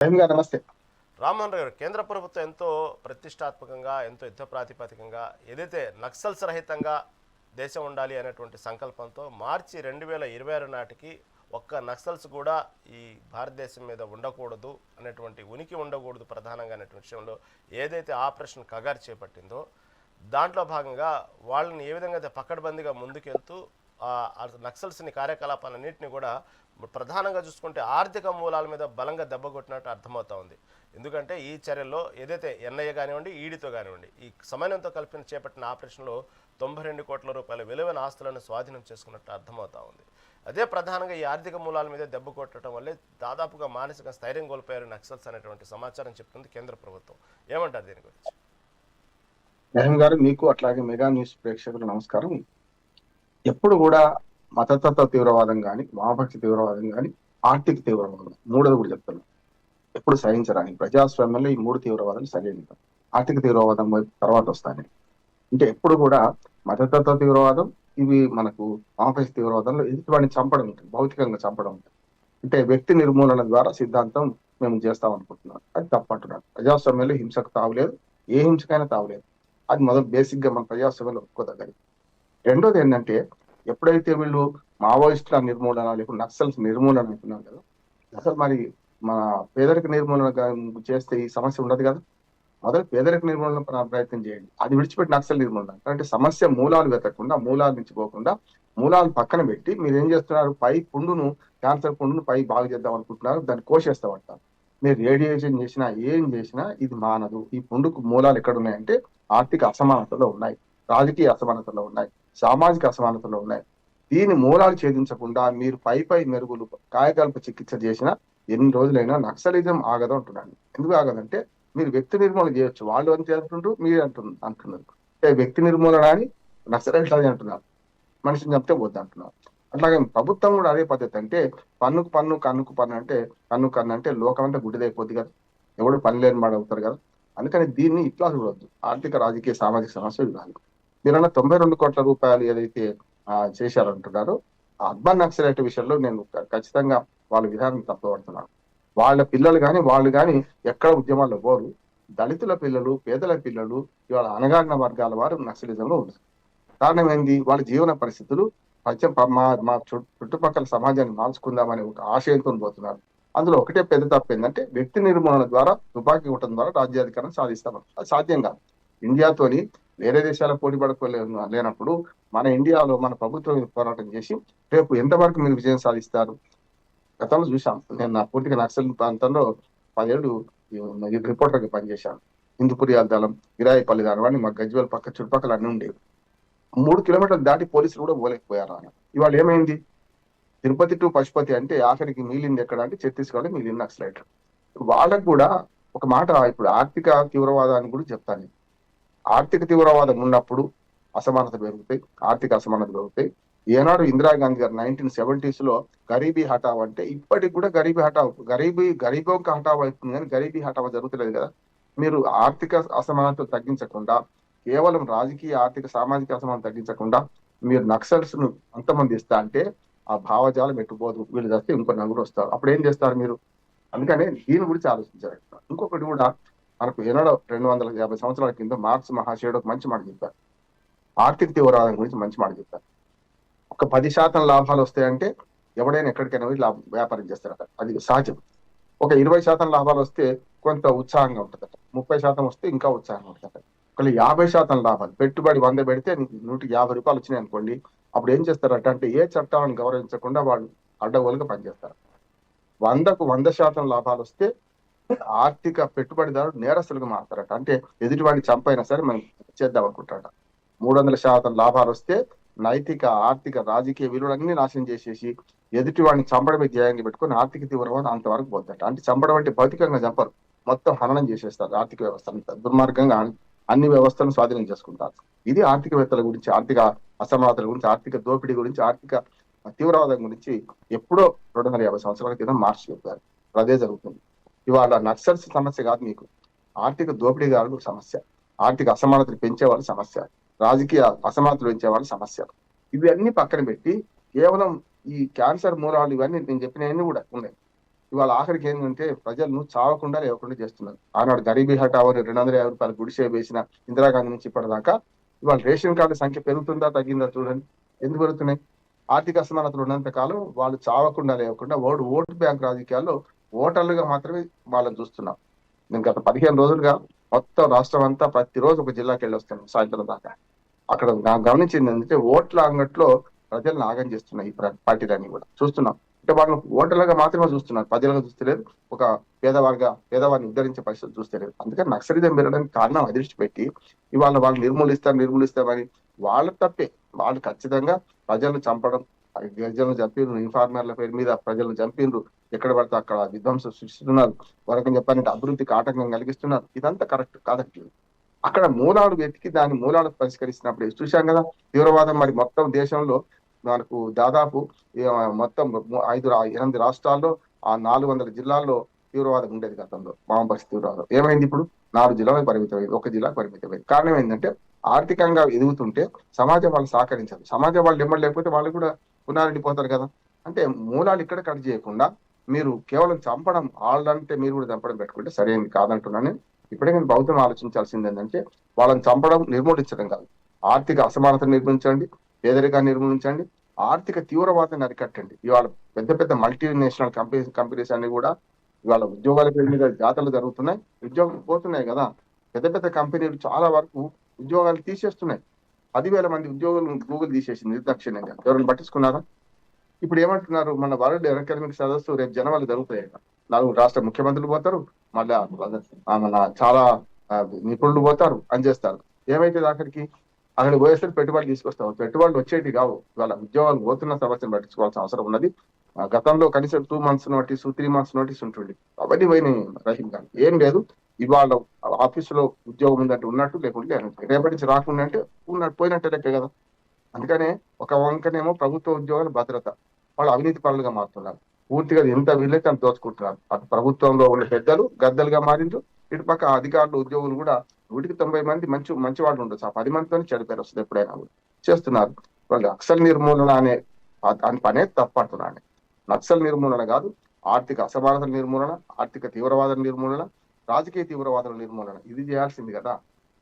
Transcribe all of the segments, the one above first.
నమస్తే. రామ్మోహన్ రావు గారు, కేంద్ర ప్రభుత్వం ఎంతో ప్రతిష్టాత్మకంగా, ఎంతో యుద్ధ ప్రాతిపదికంగా ఏదైతే నక్సల్స్ రహితంగా దేశం ఉండాలి అనేటువంటి సంకల్పంతో మార్చి 2026 నాటికి ఒక్క నక్సల్స్ కూడా ఈ భారతదేశం మీద ఉండకూడదు అనేటువంటి ఉనికి ఉండకూడదు ప్రధానంగా అనేటువంటి విషయంలో ఏదైతే ఆపరేషన్ కగార్ చేపట్టిందో దాంట్లో భాగంగా వాళ్ళని ఏ విధంగా అయితే పకడ్బందీగా ముందుకెళ్తూ నక్సల్స్ని కార్యకలాపాలన్నింటినీ కూడా ప్రధానంగా చూసుకుంటే ఆర్థిక మూలాల మీద బలంగా దెబ్బకొట్టినట్టు అర్థమవుతా ఉంది. ఎందుకంటే ఈ చర్యల్లో ఏదైతే ఎన్ఐఏ కానివ్వండి, ఈడీతో కానివ్వండి, ఈ సమన్వయంతో కలిపి చేపట్టిన ఆపరేషన్లో 92 కోట్ల రూపాయల విలువైన ఆస్తులను స్వాధీనం చేసుకున్నట్టు అర్థమవుతా ఉంది. అదే ప్రధానంగా ఈ ఆర్థిక మూలాల మీద దెబ్బ కొట్టడం వల్లే దాదాపుగా మానసిక స్థైర్యం కోల్పోయారు నక్సల్స్ అనేటువంటి సమాచారం చెప్తుంది కేంద్ర ప్రభుత్వం. ఏమంటారు దీని గురించి? రహీం గారు, మీకు అట్లాగే మెగా న్యూస్ ప్రేక్షకులు నమస్కారం. ఎప్పుడు కూడా మతతత్వ తీవ్రవాదం కానీ, వామపక్ష తీవ్రవాదం కానీ, ఆర్థిక తీవ్రవాదం మూడోది కూడా చెప్తాను. ఎప్పుడు సహించరాని ప్రజాస్వామ్యంలో ఈ మూడు తీవ్రవాదాలు సరైన. ఆర్థిక తీవ్రవాదం తర్వాత వస్తాయి. అంటే ఎప్పుడు కూడా మతతత్వ తీవ్రవాదం, ఇవి మనకు వామపక్ష తీవ్రవాదంలో ఎదుటివాడిని చంపడం ఉంటుంది, భౌతికంగా చంపడం ఉంటుంది. అంటే వ్యక్తి నిర్మూలన ద్వారా సిద్ధాంతం మేము చేస్తాం అనుకుంటున్నాం. అది తప్పంటున్నాను. ప్రజాస్వామ్యంలో హింసకు తావులేదు, ఏ హింసకైనా తావులేదు. అది మొదలు బేసిక్ గా మన ప్రజాస్వామ్యంలో ఒప్పుకోదగ్గది. రెండోది ఏంటంటే, ఎప్పుడైతే వీళ్ళు మావోయిస్టుల నిర్మూలన లేకపోతే నక్సల్స్ నిర్మూలన అంటున్నారు కదా, అసలు మరి మన పేదరిక నిర్మూలన చేస్తే ఈ సమస్య ఉండదు కదా. మొదలు పేదరిక నిర్మూలన ప్రయత్నం చేయండి, అది విడిచిపెట్టి నక్సల్ నిర్మూలన. అంటే సమస్య మూలాలు వెతకకుండా, మూలాల నుంచి పోకుండా, మూలాలు పక్కన పెట్టి మీరు ఏం చేస్తున్నారు, పై పుండును, క్యాన్సర్ పుండును పై బాగు చేద్దాం అనుకుంటున్నారు, దాన్ని కోసేస్తామంటారు. మీరు రేడియేషన్ చేసినా ఏం చేసినా ఇది మానదు. ఈ పుండుకు మూలాలు ఎక్కడ ఉన్నాయంటే ఆర్థిక అసమానతలో ఉన్నాయి, రాజకీయ అసమానతలో ఉన్నాయి, సామాజిక అసమానతలో ఉన్నాయి. దీని మూలాలు ఛేదించకుండా మీరు పై మెరుగులు కాయకల్ప చికిత్స చేసినా ఎన్ని రోజులైనా నక్సలిజం ఆగదు అంటున్నాను. ఎందుకు ఆగదంటే, మీరు వ్యక్తి నిర్మూలన చేయొచ్చు, వాళ్ళు అని చేస్తుంటారు, మీరు అంటున్నారు. వ్యక్తి నిర్మూలన అని నక్సలైట్లు అది అంటున్నారు, మనిషిని చంపితే వద్దు అంటున్నారు. అట్లాగే ప్రభుత్వం కూడా అదే పద్ధతి. అంటే పన్నుకు పన్ను, కన్నుకు పన్ను, అంటే కన్ను అంటే లోకం అంతా గుడ్డిదైపోద్ది కదా, ఎవడు పని లేని మాట అవుతారు కదా. అందుకని దీన్ని ఇట్లా చూడొద్దు. ఆర్థిక, రాజకీయ, సామాజిక సమస్యలు కాదు. మీరన్న 92 కోట్ల రూపాయలు ఏదైతే చేశారంటున్నారో, ఆ అర్బన్ నక్సలైట్ విషయంలో నేను ఖచ్చితంగా వాళ్ళ విధానం తప్పబడుతున్నాను. వాళ్ళ పిల్లలు కానీ వాళ్ళు కానీ ఎక్కడ ఉద్యమాల్లో పోరు. దళితుల పిల్లలు, పేదల పిల్లలు, ఇవాళ అణగారిన వర్గాల వారు నక్సలిజంలో ఉన్నారు. కారణం ఏంది? వాళ్ళ జీవన పరిస్థితులు మా చుట్టుపక్కల సమాజాన్ని మార్చుకుందామనే ఒక ఆశయంతో పోతున్నారు. అందులో ఒకటే పెద్ద తప్పు ఏంటంటే, వ్యక్తి నిర్మూలన ద్వారా, తుపాకీ కొట్టడం ద్వారా రాజ్యాధికారం సాధిస్తామని. అది సాధ్యం కాదు. ఇండియాతోని వేరే దేశాల పోటీ లేనప్పుడు మన ఇండియాలో మన ప్రభుత్వం పోరాటం చేసి రేపు ఎంతవరకు మీరు విజయం సాధిస్తారు? గతంలో చూసాం. నేను నా పూర్తిగా నక్సల్ ప్రాంతంలో 10 ఏళ్ళు రిపోర్టర్గా పనిచేశాను. హిందూపురియాల దళం, గిరాయిపల్లి దళం అని మా గజ్వేల్ పక్క చుట్టుపక్కల అన్ని ఉండేవి. 3 కిలోమీటర్లు దాటి పోలీసులు కూడా పోలేకపోయారు ఆయన. ఇవాళ ఏమైంది? తిరుపతి టు పశుపతి అంటే ఆఖరికి మిగిలింది ఎక్కడ అంటే ఛత్తీస్గఢ్ మిగిలింది నక్సలైట్. వాళ్ళకు కూడా ఒక మాట, ఇప్పుడు ఆర్థిక తీవ్రవాదాన్ని కూడా చెప్తాను. ఆర్థిక తీవ్రవాదం ఉన్నప్పుడు అసమానత పెరుగుతాయి, ఆర్థిక అసమానత పెరుగుతాయి. ఏనాడు ఇందిరాగాంధీ గారు 1970s లో గరీబీ హఠావ్ అంటే, ఇప్పటికి కూడా గరీబీ హఠావ్, గరీబోంక హఠావ్ అవుతుంది కానీ గరీబీ హఠావ్ జరుగుతలేదు కదా. మీరు ఆర్థిక అసమానతలు తగ్గించకుండా, కేవలం రాజకీయ, ఆర్థిక, సామాజిక అసమానత తగ్గించకుండా మీరు నక్సల్స్ ను అంతమంది ఇస్తా అంటే ఆ భావజాలం ఎట్టుపోదు. వీళ్ళు చేస్తే ఇంకో నలుగురు వస్తారు, అప్పుడు ఏం చేస్తారు మీరు? అందుకనే దీని గురించి ఆలోచించారు. ఇంకొకటి కూడా, మనకు ఏనాడో 250 సంవత్సరాల కింద మార్క్స్ మహాశయుడు ఒక మంచి మాట చెప్పారు. ఆర్థిక తీవ్రవాదం గురించి మంచి మాట చెప్పారు. ఒక 10% లాభాలు వస్తాయంటే ఎవడైనా ఎక్కడికైనా వెళ్ళి వ్యాపారం చేస్తారట, అది సహజం. ఒక 20% లాభాలు వస్తే కొంత ఉత్సాహంగా ఉంటుందట, 30% వస్తే ఇంకా ఉత్సాహంగా ఉంటుందట. ఒక 50% లాభాలు, పెట్టుబడి 100 పెడితే 150 రూపాయలు వచ్చినాయి అనుకోండి, అప్పుడు ఏం చేస్తారట అంటే, ఏ చట్టాలను గౌరవించకుండా వాళ్ళు అడ్డగోలుగా పనిచేస్తారు. 100కు 100% లాభాలు వస్తే ఆర్థిక పెట్టుబడిదారులు నేరస్తులుగా మారుతారట. అంటే ఎదుటివాడిని చంపైనా సరే మనం చేద్దాం అనుకుంటారట. 300% లాభాలు వస్తే నైతిక, ఆర్థిక, రాజకీయ విలువలన్నీ నాశనం చేసేసి ఎదుటివాడిని చంపడమే ధ్యేయంగా పెట్టుకుని ఆర్థిక తీవ్రవాదం అంతవరకు పోద్దట. అంటే చంపడం అంటే భౌతికంగా చంపరు, మొత్తం హననం చేసేస్తారు. ఆర్థిక వ్యవస్థ దుర్మార్గంగా అన్ని వ్యవస్థలను స్వాధీనం చేసుకుంటారు. ఇది ఆర్థికవేత్తల గురించి, ఆర్థిక అసమానతల గురించి, ఆర్థిక దోపిడీ గురించి, ఆర్థిక తీవ్రవాదం గురించి ఎప్పుడో 250 సంవత్సరాల క్రితం మార్చి చెప్పారు. అదే జరుగుతుంది. ఇవాళ నక్సల్స్ సమస్య కాదు మీకు, ఆర్థిక దోపిడీదారులు సమస్య, ఆర్థిక అసమానతలు పెంచేవాళ్ళు సమస్య, రాజకీయ అసమానతలు పెంచేవాళ్ళు సమస్య. ఇవన్నీ పక్కన పెట్టి కేవలం ఈ క్యాన్సర్ మూలాలు, ఇవన్నీ నేను చెప్పినవన్నీ కూడా ఉన్నాయి. ఇవాళ ఆఖరికి ఏంటంటే ప్రజలను చావకుండా లేవకుండా చేస్తున్నారు. ఆనాడు గరీబీ హఠావో 250 రూపాయలు గుడిసె వేసిన ఇందిరాగాంధీ నుంచి ఇప్పటిదాకా ఇవాళ రేషన్ కార్డు సంఖ్య పెరుగుతుందా తగ్గిందా చూడండి. ఎందుకు పెరుగుతున్నాయి? ఆర్థిక అసమానతలు ఉన్నంత కాలం వాళ్ళు చావకుండా లేకుండా ఓటు బ్యాంక్ రాజకీయాల్లో ఓటర్లుగా మాత్రమే వాళ్ళని చూస్తున్నాం. నేను గత 15 రోజులుగా మొత్తం రాష్ట్రం అంతా ప్రతిరోజు ఒక జిల్లాకి వెళ్ళి వస్తాను సాయంత్రం దాకా. అక్కడ నాకు గమనించింది ఏంటంటే ఓట్ల అంగట్లో ప్రజలను ఆగం చేస్తున్నాయి ఈ పార్టీలన్నీ కూడా చూస్తున్నాం. అంటే వాళ్ళని ఓటర్లుగా మాత్రమే చూస్తున్నారు, ప్రజలుగా చూస్తలేదు, ఒక పేదవారిని ఉద్ధరించే పరిస్థితి చూస్తలేదు. అందుకని నక్సలిజం పెరగడానికి కారణం అదృష్టి పెట్టి ఇవాళ వాళ్ళు నిర్మూలిస్తామని వాళ్ళ తప్పే. వాళ్ళు ఖచ్చితంగా ప్రజలను చంపడం, గిరిజనులు చంపిండ్రు, ఇన్ఫార్మర్ల పేరు మీద ప్రజలను చంపిండ్రు, ఎక్కడ పడితే అక్కడ విధ్వంసం సృష్టిస్తున్నారు, వరకం చెప్పాలంటే అభివృద్ధికి ఆటంకం కలిగిస్తున్నారు. ఇదంతా కరెక్ట్ కాదండి. అక్కడ మూలాలు వెతికి దాని మూలాలు పరిష్కరిస్తున్నప్పుడు చూశాం కదా తీవ్రవాదం. మరి మొత్తం దేశంలో మనకు దాదాపు మొత్తం 8 రాష్ట్రాల్లో ఆ 400 జిల్లాల్లో తీవ్రవాదం ఉండేది గతంలో, వామపక్ష తీవ్రవాదం. ఏమైంది ఇప్పుడు? 4 జిల్లాలకు పరిమితమైంది, 1 జిల్లాకు పరిమితమైంది. కారణం ఏంటంటే ఆర్థికంగా ఎదుగుతుంటే సమాజం వాళ్ళు సహకరించారు. సమాజం వాళ్ళు ఎమ్మడి లేకపోతే వాళ్ళు కూడా పునారెడ్డిపోతారు కదా. అంటే మూలాలు ఇక్కడ కట్ చేయకుండా మీరు కేవలం చంపడం, వాళ్ళంటే మీరు కూడా చంపడం పెట్టుకుంటే సరైనది కాదంటున్నాను. ఇప్పుడే నేను ప్రభుత్వం ఆలోచించాల్సింది ఏంటంటే వాళ్ళని చంపడం, నిర్మూలించడం కాదు. ఆర్థిక అసమానతను నిర్మించండి, పేదరికాన్ని నిర్మూలించండి, ఆర్థిక తీవ్రవాదాన్ని అరికట్టండి. ఇవాళ పెద్ద పెద్ద మల్టీనేషనల్ కంపెనీస్ అన్ని కూడా ఇవాళ ఉద్యోగాల పేరు మీద జాతరలు జరుగుతున్నాయి, ఉద్యోగాలు పోతున్నాయి కదా. పెద్ద పెద్ద కంపెనీలు చాలా వరకు ఉద్యోగాలు తీసేస్తున్నాయి. 10,000 మంది ఉద్యోగులు గూగుల్ తీసేసింది నిర్దాక్షిణ్యంగా. ఎవరైనా పట్టించుకున్నారా? ఇప్పుడు ఏమంటున్నారు, మన వరల్డ్ అకాడమిక్ సదస్సు రేపు జనవరి జరుగుతాయి. 4 రాష్ట్ర ముఖ్యమంత్రులు పోతారు, మళ్ళా మన చాలా నిపుణులు పోతారు, అని చేస్తారు. ఏమైతే అక్కడికి పోయేసరికి పెట్టుబడులు తీసుకొస్తాం. పెట్టుబడులు వచ్చేటి కావు. ఇవాళ ఉద్యోగాలు పోతున్న సమస్యను పట్టించుకోవాల్సిన అవసరం ఉన్నది. గతంలో కనీసం 2 months నోటీసు, 3 months నోటీస్ ఉంటుంది. అవన్నీ పోయినాయి రహీం గారు. ఏం లేదు, ఇవాళ ఆఫీసులో ఉద్యోగం ఉందంటే ఉన్నట్టు, లేకుంటే రేపటి నుంచి రాకుండా అంటే ఉన్నట్టు పోయినట్టే లెక్క కదా. అందుకనే ఒక వంకనేమో ప్రభుత్వ ఉద్యోగాల భద్రత, వాళ్ళు అవినీతి పరులుగా మారుతున్నారు. పూర్తిగా ఎంత వీలైతే అంత దోచుకుంటున్నారు. అటు ప్రభుత్వంలో ఉన్న పెద్దలు గద్దలుగా మారిండ్రు, ఇటు పక్క అధికారులు ఉద్యోగులు కూడా 190 మంది మంచి వాళ్ళు ఉండొచ్చు, ఆ 10 మందితో చెడిపోయారు వస్తుంది ఎప్పుడైనా కూడా చేస్తున్నారు. వాళ్ళు నక్సల్ నిర్మూలన అనే పనే తప్పంటున్నాను. నక్సల్ నిర్మూలన కాదు, ఆర్థిక అసమానతల నిర్మూలన, ఆర్థిక తీవ్రవాద నిర్మూలన, రాజకీయ తీవ్రవాదుల నిర్మూలన, ఇది చేయాల్సింది కదా.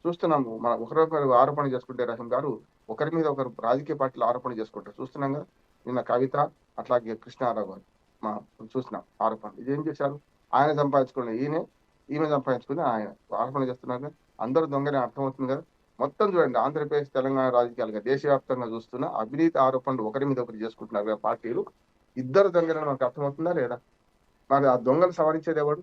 చూస్తున్నాము, మన ఒకరొకరు ఆరోపణ చేసుకుంటే రహీం గారు ఒకరి మీద ఒకరు రాజకీయ పార్టీలు ఆరోపణ చేసుకుంటారు చూస్తున్నాం కదా. నిన్న కవిత, అట్లాగే కృష్ణారావు గారు చూసినాం ఆరోపణ. ఇదేం చేశారు? ఆయన సంపాదించుకున్న ఈమె సంపాదించుకుని ఆయన ఆరోపణ చేస్తున్నారు కదా. అందరూ దొంగనే అర్థమవుతుంది కదా. మొత్తం చూడండి, ఆంధ్రప్రదేశ్ తెలంగాణ రాజకీయాలుగా దేశవ్యాప్తంగా చూస్తున్న అవినీతి ఆరోపణలు ఒకరి మీద ఒకరు చేసుకుంటున్నారు కదా పార్టీలు. ఇద్దరు దొంగలను మనకు అర్థమవుతుందా లేదా? మరి ఆ దొంగలు సవరించేది ఎవరు?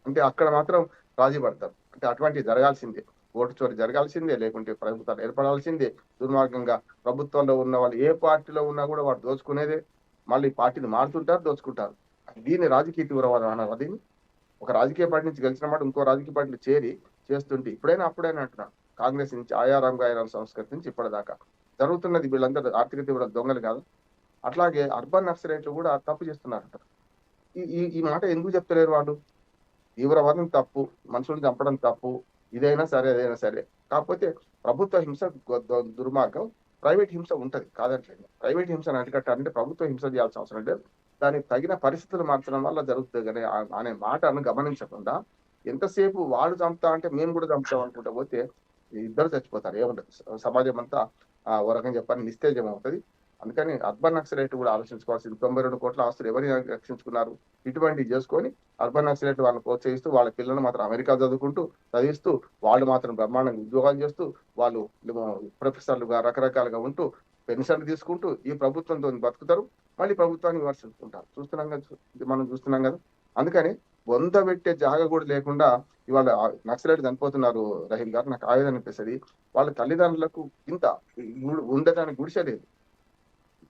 అంటే అక్కడ మాత్రం రాజీ పడతారు. అంటే అటువంటివి జరగాల్సిందే, ఓటు చోరీ జరగాల్సిందే, లేకుంటే ప్రభుత్వాలు ఏర్పడాల్సిందే. దుర్మార్గంగా ప్రభుత్వంలో ఉన్న వాళ్ళు ఏ పార్టీలో ఉన్నా కూడా వాడు దోచుకునేదే. మళ్ళీ పార్టీని మారుతుంటారు, దోచుకుంటారు. దీన్ని రాజకీయ తీవ్రవాదం అన్నారు. అది ఒక రాజకీయ పార్టీ నుంచి గెలిచిన మాట ఇంకో రాజకీయ పార్టీలు చేరి చేస్తుంటే అప్పుడైనా అంటున్నాను, కాంగ్రెస్ నుంచి ఆయారాం గాయారాం సంస్కృతి నుంచి ఇప్పటిదాకా జరుగుతున్నది. వీళ్ళందరూ ఆర్థిక తీవ్ర దొంగలు కాదు. అట్లాగే అర్బన్ నక్సలైట్లు కూడా తప్పు చేస్తున్నారంట. ఈ మాట ఎందుకు చెప్తలేరు వాళ్ళు? తీవ్రవాదం తప్పు, మనుషులను చంపడం తప్పు, ఇదైనా సరే అదైనా సరే. కాకపోతే ప్రభుత్వ హింస దుర్మార్గం, ప్రైవేట్ హింస ఉంటది కాదంటలేదు. ప్రైవేట్ హింసను అరికట్టాలంటే ప్రభుత్వ హింస చేయాల్సిన అవసరం లేదు, దానికి తగిన పరిస్థితులు మార్చడం వల్ల జరుగుతుంది కానీ అనే మాటను గమనించకుండా ఎంతసేపు వాడు చంపుతా అంటే మేము కూడా చంపుతాం అనుకుంటా పోతే ఇద్దరు చచ్చిపోతారు. ఏముంటది, సమాజం అంతా ఓ రకంగా చెప్పని నిస్తేజం అవుతుంది. అందుకని అర్బన్ నక్సలైట్ కూడా ఆలోచించుకోవాల్సింది. 92 కోట్ల ఆస్తులు ఎవరిని రక్షించుకున్నారు? ఇటువంటివి చేసుకొని అర్బన్ నక్సలైట్ వాళ్ళని ప్రోత్సహిస్తూ వాళ్ళ పిల్లలు మాత్రం అమెరికా చదివిస్తూ వాళ్ళు మాత్రం బ్రహ్మాండంగా ఉద్యోగాలు చేస్తూ వాళ్ళు ప్రొఫెసర్లుగా రకరకాలుగా ఉంటూ పెన్షన్లు తీసుకుంటూ ఈ ప్రభుత్వంతో బతుకుతారు, మళ్ళీ ప్రభుత్వాన్ని విమర్శించుకుంటారు. మనం చూస్తున్నాం కదా. అందుకని బొంద పెట్టే జాగ కూడా లేకుండా ఇవాళ నక్సలైట్ చనిపోతున్నారు రహీం గారు. నాకు ఆవేదన అనిపిస్తుంది. వాళ్ళ తల్లిదండ్రులకు ఇంత ఉండటానికి గుడిసె లేదు,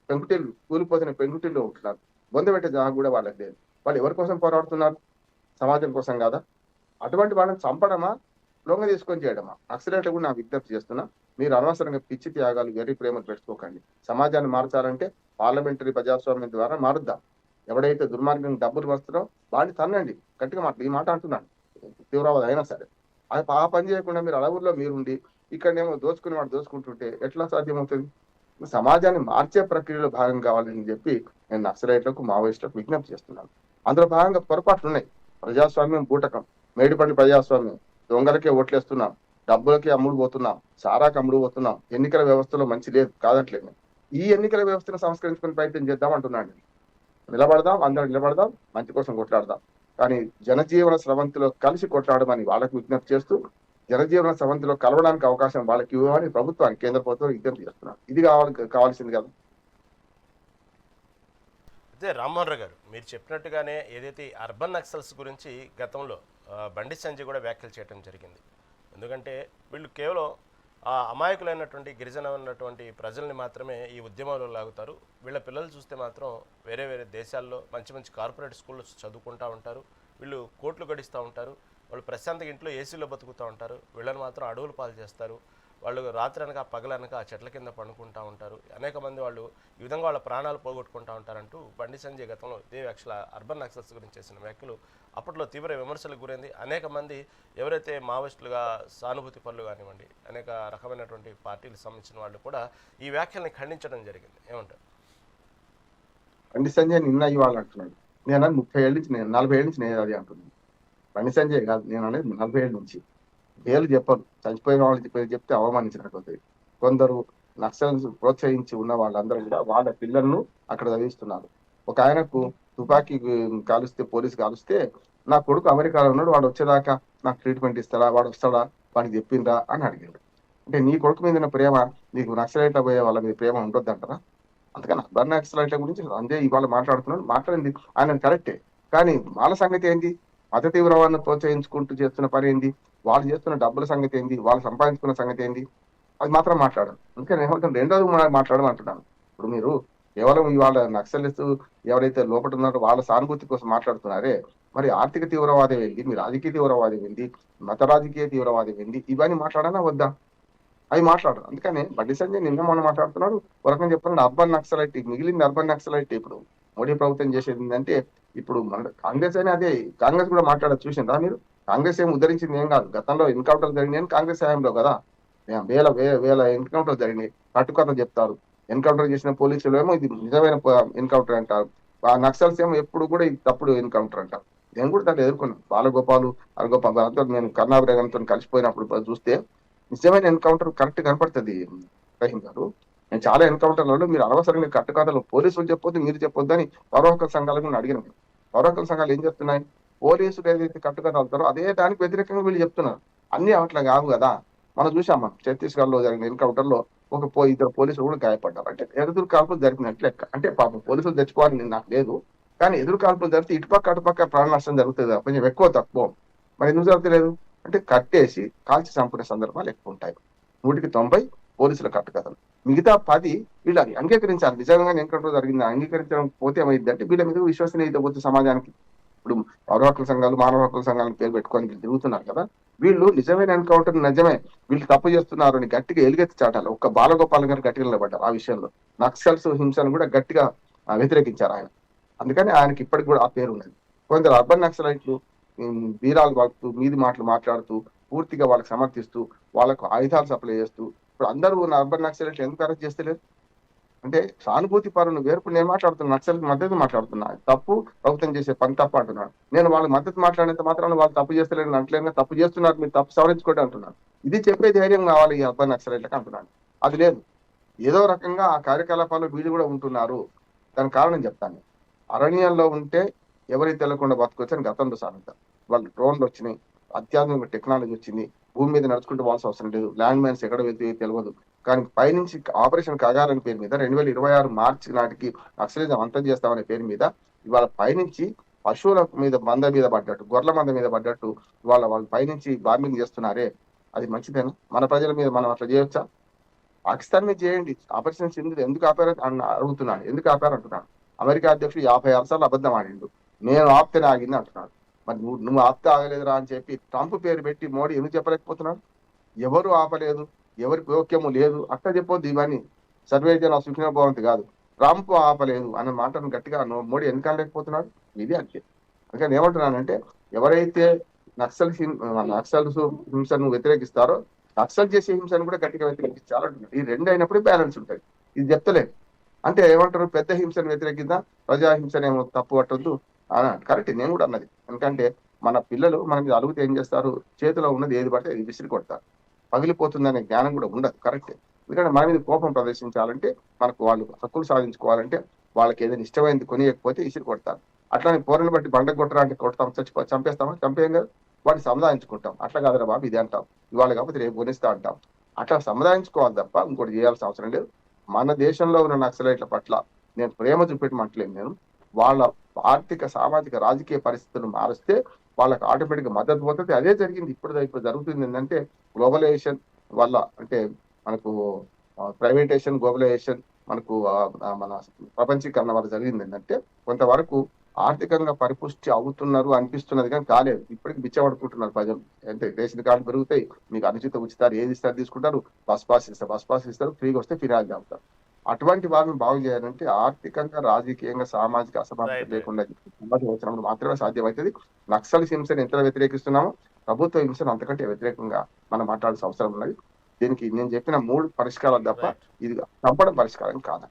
పెంకుటిల్లు కూలిపోతున్న పెంకుటిల్లు ఉంటున్నారు. బొంద పెట్టే జాగ కూడా వాళ్ళకి లేదు. వాళ్ళు ఎవరి కోసం పోరాడుతున్నారు? సమాజం కోసం కాదా? అటువంటి వాళ్ళని చంపడమా, లొంగ తీసుకొని చేయడమా? నక్సలైట్లు కూడా నా విజ్ఞప్తి చేస్తున్నా, మీరు అనవసరంగా పిచ్చి త్యాగాలు, వెర్రి ప్రేమలు పెట్టుకోకండి. సమాజాన్ని మార్చాలంటే పార్లమెంటరీ ప్రజాస్వామ్యం ద్వారా మారుద్దాం. ఎవడైతే దుర్మార్గం డబ్బులు వస్తున్నారో వాడిని తన్నండి. గట్టిగా ఈ మాట అంటున్నాను, తీవ్రవాదం అయినా సరే. ఆ పని చేయకుండా మీరు అడవుల్లో మీరుండి ఇక్కడనేమో దోచుకుని వాడు దోచుకుంటుంటే ఎట్లా సాధ్యమవుతుంది? సమాజాన్ని మార్చే ప్రక్రియలో భాగం కావాలని చెప్పి నేను నక్సలైట్లకు, మావోయిస్టులకు విజ్ఞప్తి చేస్తున్నాను. అందులో భాగంగా పొరపాట్లు ఉన్నాయి. ప్రజాస్వామ్యం బూటకం, మేడిపల్లి ప్రజాస్వామ్యం, దొంగలకే ఓట్లేస్తున్నాం, డబ్బులకే అమ్ముడు పోతున్నాం, సారాకి అమ్ముడు పోతున్నాం, ఎన్నికల వ్యవస్థలో మంచి లేదు కాదట్లేదు. ఈ ఎన్నికల వ్యవస్థను సంస్కరించుకునే ప్రయత్నం చేద్దాం అంటున్నాను. నిలబడదాం, అందరం నిలబడదాం, మంచి కోసం కొట్లాడదాం. కానీ జనజీవన స్రవంతిలో కలిసి కొట్లాడమని వాళ్ళకి విజ్ఞప్తి చేస్తూ, జనజీవన స్రవంతిలో కలవడానికి అవకాశం వాళ్ళకి ఇవ్వమని ప్రభుత్వానికి, కేంద్ర ప్రభుత్వం విజ్ఞప్తి చేస్తున్నారు. ఇది కావాల్సింది కదా. అయితే రామ్మోహన్ రావు గారు, మీరు చెప్పినట్టుగానే ఏదైతే ఈ అర్బన్ నక్సల్స్ గురించి గతంలో బండి సంజయ్ కూడా వ్యాఖ్యలు చేయడం జరిగింది. ఎందుకంటే వీళ్ళు కేవలం అమాయకులైనటువంటి గిరిజన ఉన్నటువంటి ప్రజల్ని మాత్రమే ఈ ఉద్యమంలో లాగుతారు. వీళ్ళ పిల్లలు చూస్తే మాత్రం వేరే వేరే దేశాల్లో మంచి మంచి కార్పొరేట్ స్కూల్లో చదువుకుంటూ ఉంటారు, వీళ్ళు కోట్లు గడిస్తూ ఉంటారు, వాళ్ళు ప్రశాంతంగా ఇంట్లో ఏసీలో బతుకుతూ ఉంటారు, వీళ్ళని మాత్రం అడవులు పాలు చేస్తారు, వాళ్ళు రాత్రి అనక పగలనక ఆ చెట్ల కింద పండుకుంటూ ఉంటారు, అనేక మంది వాళ్ళు ఈ విధంగా వాళ్ళ ప్రాణాలు పోగొట్టుకుంటూ ఉంటారంటూ బండి సంజయ్ గతంలో ఇదే వ్యాఖ్యల అర్బన్ నక్సల్స్ గురించి చేసిన వ్యాఖ్యలు అప్పట్లో తీవ్ర విమర్శలకు గురైంది. అనేక మంది ఎవరైతే మావోయిస్టులుగా సానుభూతి పనులు కానివ్వండి, అనేక రకమైనటువంటి పార్టీలకు సంబంధించిన వాళ్ళు కూడా ఈ వ్యాఖ్యల్ని ఖండించడం జరిగింది. ఏమంటారు? బండి సంజయ్ నిన్న ఇవాళ అంటున్నాడు. నేను 30 ఏళ్ళ నుంచి, నేను 40 ఏళ్ళ నుంచి నేను అది అంటున్నాను. బండి సంజయ్ కాదు, నేను అనేది 40 ఏళ్ళ నుంచి. పేర్లు చెప్పరు, చనిపోయిన వాళ్ళకి పేరు చెప్తే అవమానించినట్టు. కొందరు నక్సల్స్ ప్రోత్సహించి ఉన్న వాళ్ళందరూ కూడా వాళ్ళ పిల్లలను అక్కడ చదివిస్తున్నారు. ఒక ఆయనకు తుపాకీ కాలుస్తే, పోలీసు కాలుస్తే, నా కొడుకు అమెరికాలో ఉన్నాడు, వాడు వచ్చేదాకా నాకు ట్రీట్మెంట్ ఇస్తాడా, వాడు వస్తాడా, వాడికి చెప్పిందా అని అడిగాడు. అంటే నీ కొడుకు మీద ప్రేమ నీకు నక్సలైట్ల పోయే వాళ్ళ మీద ప్రేమ ఉండొద్దంటారా? అందుకని అర్బన్ నక్సలైట్ల గురించి సంజయ్ ఇవాళ మాట్లాడుతున్నాడు, మాట్లాడింది ఆయన కరెక్టే. కానీ వాళ్ళ సంగతి ఏంటి? మత తీవ్రవాదాన్ని ప్రోత్సహించుకుంటూ చేస్తున్న పని ఏంది? వాళ్ళు చేస్తున్న డబ్బుల సంగతి ఏంది? వాళ్ళు సంపాదించుకున్న సంగతి ఏంది? అది మాత్రం మాట్లాడరు. అందుకని ఏమంటారు, రెండోది మాట్లాడమంటున్నాను. ఇప్పుడు మీరు కేవలం ఇవాళ నక్సలిస్ట్ ఎవరైతే లోపల ఉన్నారో వాళ్ళ సానుభూతి కోసం మాట్లాడుతున్నారే, మరి ఆర్థిక తీవ్రవాదం ఏంది, మీ రాజకీయ తీవ్రవాదం ఏంది, మత రాజకీయ తీవ్రవాదం ఏంది, ఇవన్నీ మాట్లాడనా వద్దా? అవి మాట్లాడరు. అందుకని బండి సంజయ్ నిన్న మొన్న మాట్లాడుతున్నాడు, ఒక రకంగా చెప్తున్నాడు అర్బన్ నక్సలైట్, మిగిలింది అర్బన్ నక్సలైట్. ఇప్పుడు మోడీ ప్రభుత్వం చేసేది ఏంటంటే, ఇప్పుడు మన కాంగ్రెస్ అయినా అదే, కాంగ్రెస్ కూడా మాట్లాడదు చూసిందా మీరు? కాంగ్రెస్ ఏం ఉద్ధరించింది ఏం కాదు. గతంలో ఎన్కౌంటర్ జరిగినాయి కాంగ్రెస్ హయాంలో కదా, వేల వేల ఎన్కౌంటర్ జరిగినాయి. కట్టుకథ చెప్తారు, ఎన్కౌంటర్ చేసిన పోలీసులు ఏమో ఇది నిజమైన ఎన్కౌంటర్ అంటారు, ఆ నక్సల్స్ ఏమో ఎప్పుడు కూడా ఇది తప్పుడు ఎన్కౌంటర్ అంటారు. నేను కూడా దాన్ని ఎదుర్కొన్నాను. బాలగోపాల్ అరగోపాల్ నేను కర్ణాభిరేగంతో కలిసిపోయినప్పుడు చూస్తే నిజమైన ఎన్కౌంటర్ కరెక్ట్ కనపడుతుంది. రహీం గారు, నేను చాలా ఎన్కౌంటర్లలో మీరు అనవసరంగా కట్టుకథలు పోలీసులు చెప్పొద్దు, మీరు చెప్పొద్దు అని పౌరహక్కుల సంఘాలకు అడిగిన. పౌరహక్కుల సంఘాలు ఏం చెప్తున్నాయి? పోలీసులు ఏదైతే కట్టుకథ అవుతారో అదే దానికి వ్యతిరేకంగా వీళ్ళు చెప్తున్నారు. అన్ని అట్లా కావు కదా. మనం చూసాం ఛత్తీస్గఢ్ లో జరిగిన ఎన్కౌంటర్ లో ఇద్దరు పోలీసులు కూడా గాయపడ్డారు. అంటే ఎదురు కాల్పులు జరిపినట్లు లెక్క. అంటే పాపం పోలీసులు తెచ్చుకోవాలని నాకు లేదు, కానీ ఎదురు కాల్పులు జరిపితే ఇటుపక్క అటుపక్క ప్రాణ నష్టం జరుగుతుంది, కొంచెం ఎక్కువ తక్కువ. మరి ఎందుకు జరుగుతలేదు అంటే కట్టేసి కాల్చి చంపుకునే సందర్భాలు ఎక్కువ ఉంటాయి. 100% పోలీసుల కట్టుకథలు. మిగతా 10 వీళ్ళు అంగీకరించాలి. నిజంగా ఎన్కౌంటర్ జరిగింది అంగీకరించడం పోతే ఏమైంది అంటే వీళ్ళ మీద విశ్వసనీయత పోతే సమాజానికి. ఇప్పుడు పౌర హక్కుల సంఘాలు, మానవ హక్కుల సంఘాలను పేరు పెట్టుకొని వీళ్ళు తిరుగుతున్నారు కదా, వీళ్ళు నిజమైన ఎన్కౌంటర్ నిజమే, వీళ్ళు తప్పు చేస్తున్నారు అని గట్టిగా ఎలుగెత్తి చాటాలి. ఒక్క బాలగోపాల్ గారు గట్టిగా నిలబడ్డారు ఆ విషయంలో. నక్సల్స్ హింసను కూడా గట్టిగా వ్యతిరేకించారు ఆయన. అందుకని ఆయనకి ఇప్పటికి కూడా ఆ పేరు ఉన్నది. కొందరు అర్బన్ నక్సలైట్లు వీరాలు వాడుతూ, మీది మాటలు మాట్లాడుతూ, పూర్తిగా వాళ్ళకి సమర్థిస్తూ, వాళ్ళకు ఆయుధాలు సప్లై చేస్తూ, ఇప్పుడు అందరూ అర్బన్ నక్సలైట్లు ఎందుకు అరెస్ట్ చేస్తలేరు అంటే సానుభూతి పరులు వేరుపు. నేను మాట్లాడుతున్నా, నక్సల్కి మద్దతు మాట్లాడుతున్నా, తప్పు ప్రభుత్వం చేసే పని తప్పు అంటున్నాను. నేను వాళ్ళకి మద్దతు మాట్లాడినంత మాత్రం వాళ్ళు తప్పు చేస్తలేరు అంటలేదు, తప్పు చేస్తున్నారు, మీరు తప్పు సవరించుకోండి అంటున్నాను. ఇది చెప్పే ధైర్యం కావాలి ఈ అర్బన్ నక్సలైట్లకు అంటున్నాను. అది లేదు. ఏదో రకంగా ఆ కార్యకలాపాల్లో వీళ్ళు కూడా ఉంటున్నారు. దానికి కారణం చెప్తాను. అరణ్యంలో ఉంటే ఎవరికి తెలియకుండా బతకొచ్చు అని గతంలో సాగుతారు. వాళ్ళు డ్రోన్లు వచ్చినాయి, అత్యాధునిక టెక్నాలజీ వచ్చింది, భూమి మీద నడుచుకుంటూ పోవాల్సిన అవసరం లేదు, ల్యాండ్ మైన్స్ ఎక్కడ వెళ్తే తెలియదు. కానీ పైనుంచి ఆపరేషన్ కగారని పేరు మీద 2026 మార్చి నాటికి నక్సలిజం అంతం చేస్తామనే పేరు మీద ఇవాళ పైనుంచి పశువుల మీద మంద మీద పడ్డట్టు, గొర్రెల మంద మీద పడ్డట్టు వాళ్ళ పైనుంచి బాంబింగ్ చేస్తున్నారే, అది మంచిదేనా? మన ప్రజల మీద మనం అట్లా చేయొచ్చా? పాకిస్తాన్ మీద చేయండి. ఆపరేషన్ సింధు ఎందుకు ఆపారు అని అడుగుతున్నాను. ఎందుకు ఆపారు అంటున్నాను. అమెరికా అధ్యక్షుడు 56 సార్లు అబద్ధం ఆడిండు, నేను ఆపితేనే ఆగింది అంటున్నాడు. మరి నువ్వు ఆపితే ఆగలేదురా అని చెప్పి ట్రంప్ పేరు పెట్టి మోడీ ఎందుకు చెప్పలేకపోతున్నాడు? ఎవరు ఆపలేదు, ఎవరి జోక్యము లేదు అట్లా చెప్పొద్దు. ఇవన్నీ సర్వే జన సుఖిన భవంతి కాదు, ట్రంప్ ఆపలేదు అనే మాటను గట్టిగా మోడీ ఎందుకు అనలేకపోతున్నాడు? ఇది అంతే. అందుకని ఏమంటున్నానంటే, ఎవరైతే నక్సల్స్ హింసను వ్యతిరేకిస్తారో నక్సల్ చేసే హింసను కూడా గట్టిగా వ్యతిరేకించాలంటున్నారు. ఈ రెండు అయినప్పుడు బ్యాలెన్స్ ఉంటుంది. ఇది చెప్తలేదు అంటే ఏమంటారు, పెద్ద హింసను వ్యతిరేకిద్దాం, ప్రజా హింసనేమో తప్పు పట్టొద్దు, కరెక్ట్, నేను కూడా అన్నది. ఎందుకంటే మన పిల్లలు మన మీద అలుగుతే ఏం చేస్తారు, చేతిలో ఉన్నది ఏది పడితే అది విసిరి కొడతారు. పగిలిపోతుందనే జ్ఞానం కూడా ఉండదు. కరెక్టే. ఎందుకంటే మన మీద కోపం ప్రదర్శించాలంటే, మనకు వాళ్ళు హక్కులు సాధించుకోవాలంటే, వాళ్ళకి ఏదైనా ఇష్టమైనది కొనియకపోతే ఇసిరి కొడతారు. అట్లానే పోరని బట్టి బండ కొట్టరా అంటే కొడతాం, చంపేస్తామా? చంపేయం కదా. వాటిని సముదాయించుకుంటాం. అట్లా కాదురా బాబు ఇది అంటాం. ఇవాళ కాకపోతే రేపు కొనిస్తా అంటాం. అట్లా సముదాయించుకోవాలి తప్ప ఇంకోటి చేయాల్సిన అవసరం లేదు. మన దేశంలో ఉన్న నక్సలైట్ల పట్ల నేను ప్రేమ చూపెట్టమంటలేను నేను. వాళ్ళ ఆర్థిక, సామాజిక, రాజకీయ పరిస్థితులు మారిస్తే వాళ్ళకి ఆటోమేటిక్ గా మద్దతు పోతుంది. అదే జరిగింది. ఇప్పుడు జరుగుతుంది ఏంటంటే, గ్లోబలైజేషన్ వల్ల, అంటే మనకు ప్రైవేటైజేషన్, గ్లోబలైజేషన్, మనకు మన ప్రపంచీకరణ వల్ల జరిగింది ఏంటంటే, కొంతవరకు ఆర్థికంగా పరిపుష్టి అవుతున్నారు అనిపిస్తున్నది, కానీ కాలేదు. ఇప్పటికి బిచ్చబడుకుంటున్నారు ప్రజలు. అంటే రేషన్ కార్డు పెరుగుతాయి, మీకు అనుచిత ఉచితాలు ఏది ఇస్తారు తీసుకుంటారు, బస్ పాస్ ఇస్తారు, ఫ్రీగా వస్తే ఫిర్యాదు చేస్తారు. అటువంటి వారిని బాగు చేయాలంటే ఆర్థికంగా, రాజకీయంగా, సామాజిక అసమానత రైట్ రైట్ లేకుండా సమాజం వచ్చినప్పుడు మాత్రమే సాధ్యమవుతుంది. నక్సల్ హింసను ఎంత వ్యతిరేకిస్తున్నామో ప్రభుత్వ హింసను అంతకంటే వ్యతిరేకంగా మనం మాట్లాడాల్సిన అవసరం ఉన్నది. దీనికి నేను చెప్పిన 3 పరిష్కారాలు తప్ప రైట్ ఇది చంపడం పరిష్కారం కాదు.